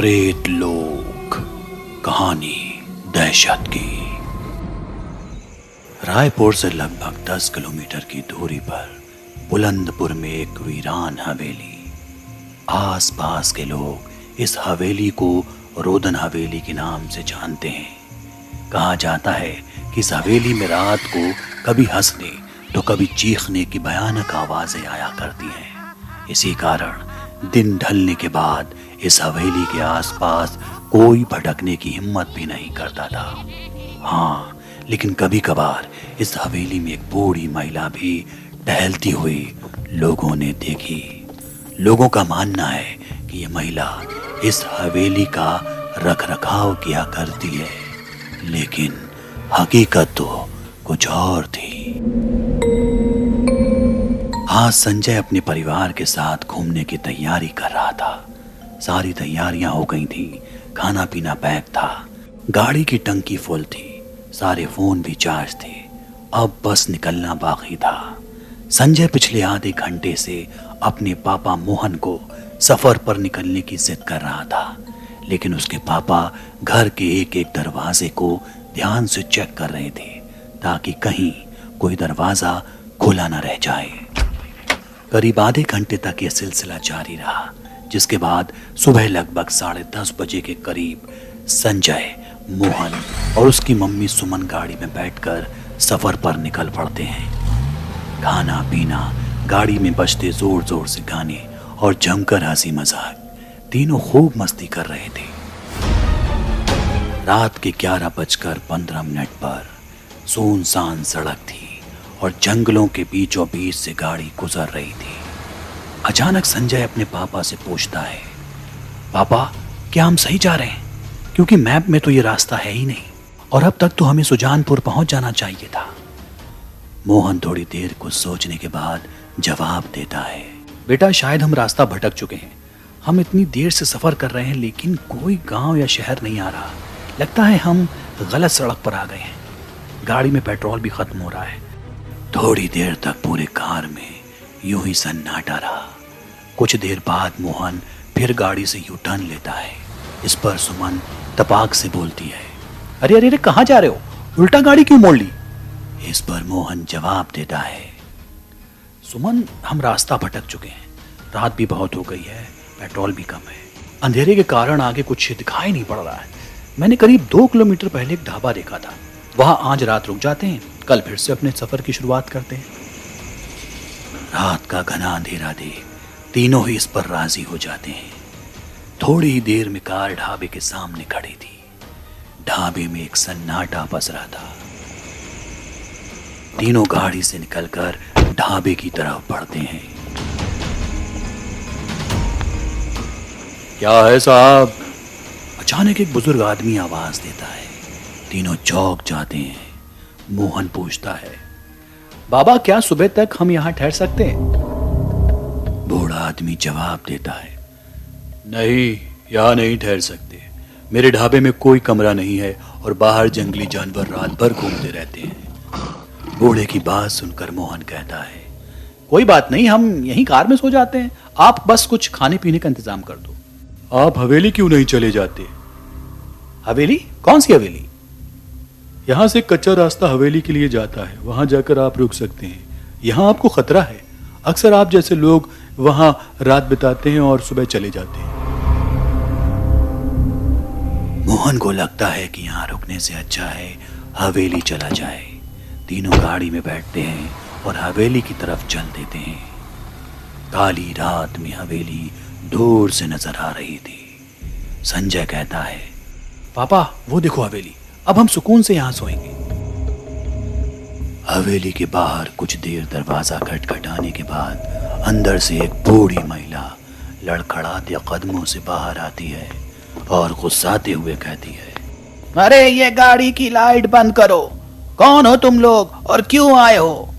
प्रेत लोक, कहानी दहशत की। रायपुर से लगभग 10 किलोमीटर की दूरी पर बुलंदपुर में एक वीरान हवेली। आसपास के लोग इस हवेली को रोदन हवेली के नाम से जानते हैं। कहा जाता है कि इस हवेली में रात को कभी हंसने तो कभी चीखने की भयानक आवाजें आया करती हैं। इसी कारण दिन ढलने के बाद इस हवेली के आसपास कोई भटकने की हिम्मत भी नहीं करता था। हाँ, लेकिन कभी कभार इस हवेली में एक बूढ़ी महिला भी टहलती हुई लोगों ने देखी। लोगों का मानना है कि यह महिला इस हवेली का रखरखाव किया करती है, लेकिन हकीकत तो कुछ और थी। आज संजय अपने परिवार के साथ घूमने की तैयारी कर रहा था। सारी तैयारियां हो गई थी, खाना पीना पैक था, गाड़ी की टंकी फुल थी, सारे फोन भी चार्ज थे। अब बस निकलना बाकी था। संजय पिछले आधे घंटे से अपने पापा मोहन को सफर पर निकलने की जिद कर रहा था, लेकिन उसके पापा घर के एक एक दरवाजे को ध्यान से चेक कर रहे थे ताकि कहीं कोई दरवाजा खुला न रह जाए। करीब आधे घंटे तक यह सिलसिला जारी रहा, जिसके बाद सुबह लगभग 10:30 बजे के करीब संजय, मोहन और उसकी मम्मी सुमन गाड़ी में बैठकर सफर पर निकल पड़ते हैं। खाना पीना, गाड़ी में बजते जोर जोर से गाने और जमकर हंसी मजाक, तीनों खूब मस्ती कर रहे थे। रात के 11:15 पर सुनसान सड़क थी और जंगलों के बीचों बीच से गाड़ी गुजर रही थी। अचानक संजय अपने पापा से पूछता है, पापा क्या हम सही जा रहे हैं? क्योंकि मैप में तो ये रास्ता है ही नहीं और अब तक तो हमें सुजानपुर पहुंच जाना चाहिए था। मोहन थोड़ी देर कुछ सोचने के बाद जवाब देता है, बेटा शायद हम रास्ता भटक चुके हैं। हम इतनी देर से सफर कर रहे हैं लेकिन कोई गांव या शहर नहीं आ रहा। लगता है हम गलत सड़क पर आ गए हैं। गाड़ी में पेट्रोल भी खत्म हो रहा है। थोड़ी देर तक पूरे कार में यूं ही सन्नाटा रहा। कुछ देर बाद मोहन फिर गाड़ी से यू टर्न लेता है। इस पर सुमन तपाक से बोलती है, अरे अरे अरे कहाँ जा रहे हो? उल्टा गाड़ी क्यों मोड़ ली? इस पर मोहन जवाब देता है, सुमन हम रास्ता भटक चुके हैं। रात भी बहुत हो गई है, पेट्रोल भी कम है, अंधेरे के कारण आगे कुछ दिखाई नहीं पड़ रहा है। मैंने करीब 2 किलोमीटर पहले एक ढाबा देखा था, वहां आज रात रुक जाते हैं, कल फिर से अपने सफर की शुरुआत करते हैं। रात का घना अंधेरा देख तीनों ही इस पर राजी हो जाते हैं। थोड़ी ही देर में कार ढाबे के सामने खड़ी थी। ढाबे में एक सन्नाटा पसरा था। तीनों गाड़ी से निकलकर ढाबे की तरफ बढ़ते हैं। क्या है साहब? अचानक एक बुजुर्ग आदमी आवाज देता है। तीनों चौंक जाते हैं। मोहन पूछता है, बाबा क्या सुबह तक हम यहाँ ठहर सकते हैं? बूढ़ा आदमी जवाब देता है, नहीं, यहाँ नहीं ठहर सकते। मेरे ढाबे में कोई कमरा नहीं है और बाहर जंगली जानवर रात भर घूमते रहते हैं। बूढ़े की बात सुनकर मोहन कहता है, कोई बात नहीं, हम यहीं कार में सो जाते हैं। आप बस कुछ खाने पीने का इंतजाम कर दो। आप हवेली क्यों नहीं चले जाते? हवेली? कौन सी हवेली? यहाँ से कच्चा रास्ता हवेली के लिए जाता है, वहां जाकर आप रुक सकते हैं। यहाँ आपको खतरा है। अक्सर आप जैसे लोग वहां रात बिताते हैं और सुबह चले जाते हैं। मोहन को लगता है कि यहाँ रुकने से अच्छा है हवेली चला जाए। तीनों गाड़ी में बैठते हैं और हवेली की तरफ चल देते हैं। काली रात में हवेली दूर से नजर आ रही थी। संजय कहता है, पापा वो देखो हवेली, अब हम सुकून से यहाँ सोएंगे। हवेली के बाहर कुछ देर दरवाजा खटखटाने के बाद अंदर से एक बूढ़ी महिला लड़खड़ाते कदमों से बाहर आती है और गुस्साते हुए कहती है, अरे ये गाड़ी की लाइट बंद करो। कौन हो तुम लोग और क्यों आए हो?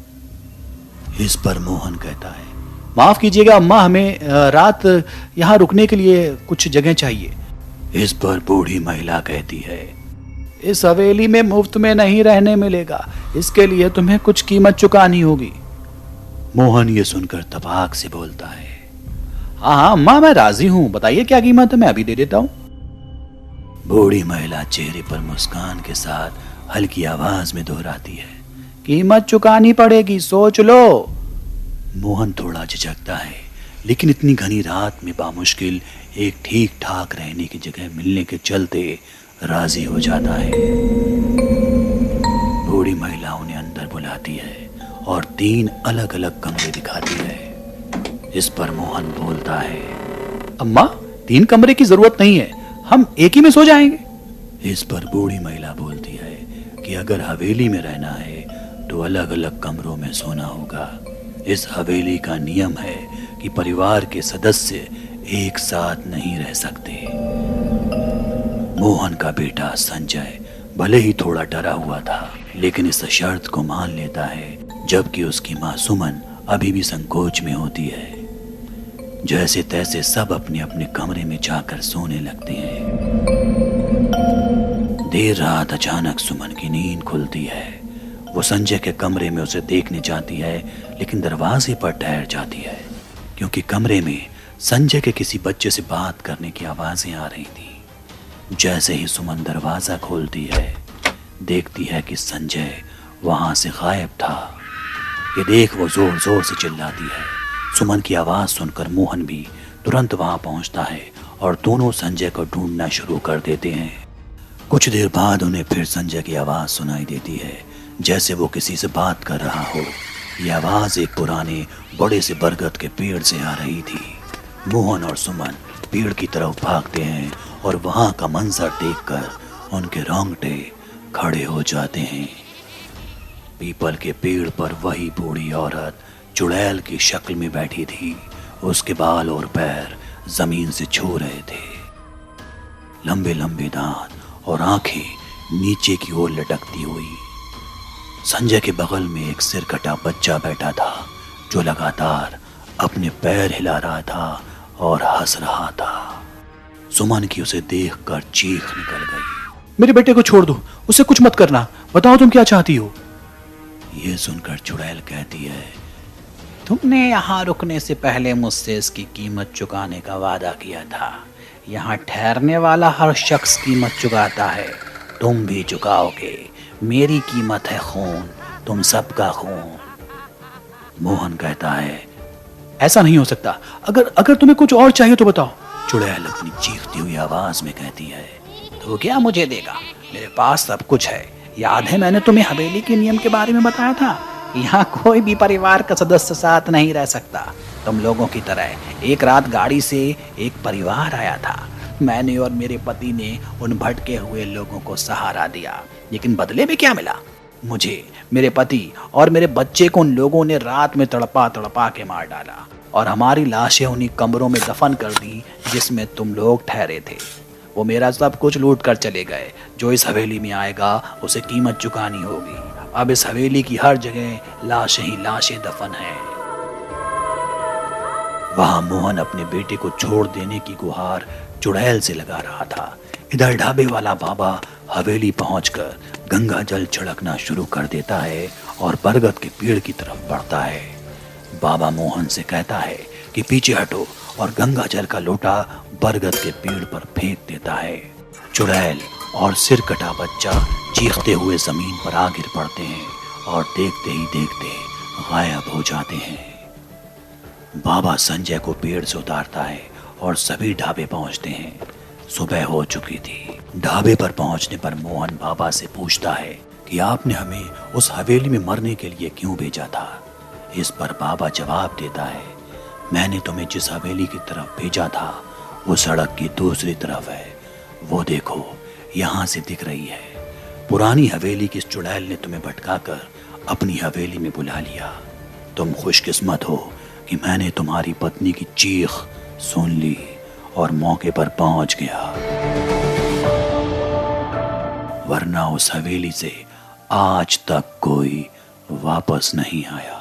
इस पर मोहन कहता है, माफ कीजिएगा अम्मा, हमें रात यहाँ रुकने के लिए कुछ जगह चाहिए। इस पर बूढ़ी महिला कहती है, इस हवेली में मुफ्त में नहीं रहने मिलेगा, इसके लिए तुम्हें कुछ कीमत चुकानी होगी। मोहन ये सुनकर तपाक से बोलता है, हाँ हाँ अम्मा मैं राजी हूँ, बताइए क्या कीमत है, मैं अभी दे देता हूँ। बूढ़ी महिला चेहरे पर मुस्कान के साथ हल्की आवाज में दोहराती है, कीमत चुकानी पड़ेगी, सोच लो। मोहन थोड़ा झिझकता है, लेकिन इतनी घनी रात में बामुश्किल एक ठीक ठाक रहने की जगह मिलने के चलते राजी हो जाता है। बूढ़ी महिला उन्हें अंदर बुलाती है और 3 अलग अलग कमरे दिखाती है। इस पर मोहन बोलता है, अम्मा 3 कमरे की जरूरत नहीं है, हम एक ही में सो जाएंगे। इस पर बूढ़ी महिला बोलती है कि अगर हवेली में रहना है तो अलग अलग कमरों में सोना होगा। इस हवेली का नियम है कि परिवार के सदस्य एक साथ नहीं रह सकते। मोहन का बेटा संजय भले ही थोड़ा डरा हुआ था, लेकिन इस शर्त को मान लेता है, जबकि उसकी मां सुमन अभी भी संकोच में होती है। जैसे तैसे सब अपने अपने कमरे में जाकर सोने लगते हैं। देर रात अचानक सुमन की नींद खुलती है। वो संजय के कमरे में उसे देखने जाती है, लेकिन दरवाजे पर ठहर जाती है, क्योंकि कमरे में संजय के किसी बच्चे से बात करने की आवाजें आ रही थी। जैसे ही सुमन दरवाजा खोलती है, देखती है कि संजय वहां से गायब था। ये देख वो जोर जोर से चिल्लाती है। सुमन की आवाज सुनकर मोहन भी तुरंत वहां पहुंचता है और दोनों संजय को ढूंढना शुरू कर देते हैं। कुछ देर बाद उन्हें फिर संजय की आवाज सुनाई देती है, जैसे वो किसी से बात कर रहा हो। ये आवाज एक पुराने बड़े से बरगद के पेड़ से आ रही थी। मोहन और सुमन पेड़ की तरफ भागते हैं और वहां का मंजर देखकर उनके रोंगटे खड़े हो जाते हैं। पीपल के पेड़ पर वही बूढ़ी औरत चुड़ैल की शक्ल में बैठी थी। उसके बाल और पैर जमीन से छू रहे थे। लंबे लंबे दांत और आंखें नीचे की ओर लटकती हुई। संजय के बगल में एक सिर कटा बच्चा बैठा था, जो लगातार अपने पैर हिला रहा था और हंस रहा था। सुमन की उसे देखकर चीख निकल गई। मेरे बेटे को छोड़ दो, उसे कुछ मत करना, बताओ तुम क्या चाहती हो। ये सुनकर चुड़ैल कहती है, तुमने यहाँ रुकने से पहले मुझसे इसकी कीमत चुकाने का वादा किया था। यहाँ ठहरने वाला हर शख्स कीमत चुकाता है, तुम भी चुकाओगे। मेरी कीमत है खून, तुम सबका खून। मोहन कहता है, ऐसा नहीं हो सकता, अगर तुम्हें कुछ और चाहिए तो बताओ। चुड़ैल अपनी चीखती हुई आवाज में कहती है, तो क्या मुझे देगा, मेरे पास सब कुछ है। याद है मैंने तुम्हें हवेली के नियम के बारे में बताया था। यहाँ कोई भी परिवार का सदस्य साथ नहीं रह सकता। तुम लोगों की तरह एक रात गाड़ी से एक परिवार आया था। मैंने और मेरे पति ने उन भटके हुए लोगों को सहारा दिया, लेकिन बदले में क्या मिला? मुझे, मेरे पति और मेरे बच्चे को उन लोगों ने रात में तड़पा तड़पा के मार डाला और हमारी लाशें उन्हीं कमरों में दफन कर दी जिसमें तुम लोग ठहरे थे। वो मेरा सब कुछ लूट कर चले गए। जो इस हवेली में आएगा उसे कीमत चुकानी होगी। अब इस हवेली की हर जगह लाशें ही लाशें दफन हैं। वहां मोहन अपने बेटे को छोड़ देने की गुहार चुड़ैल से लगा रहा था। इधर ढाबे वाला बाबा हवेली पहुंचकर गंगा जल छिड़कना शुरू कर देता है और बरगद के पेड़ की तरफ बढ़ता है। बाबा मोहन से कहता है कि पीछे हटो और गंगा जल का लोटा बरगद के पेड़ पर फेंक देता है। चुड़ैल और सिर कटा बच्चा चीखते हुए जमीन पर आ गिर पड़ते हैं और देखते ही देखते गायब हो जाते हैं। बाबा संजय को पेड़ से उतारता है और सभी ढाबे पहुंचते हैं। सुबह हो चुकी थी। ढाबे पर पहुंचने पर मोहन बाबा से पूछता है कि आपने हमें उस हवेली में मरने के लिए क्यों भेजा था। इस पर बाबा जवाब देता है, मैंने तुम्हें जिस हवेली की तरफ भेजा था वो सड़क की दूसरी तरफ है। वो देखो, यहाँ से दिख रही है। पुरानी हवेली की चुड़ैल ने तुम्हें भटकाकर अपनी हवेली में बुला लिया। तुम खुशकिस्मत हो कि मैंने तुम्हारी पत्नी की चीख सुन ली और मौके पर पहुंच गया, वरना उस हवेली से आज तक कोई वापस नहीं आया।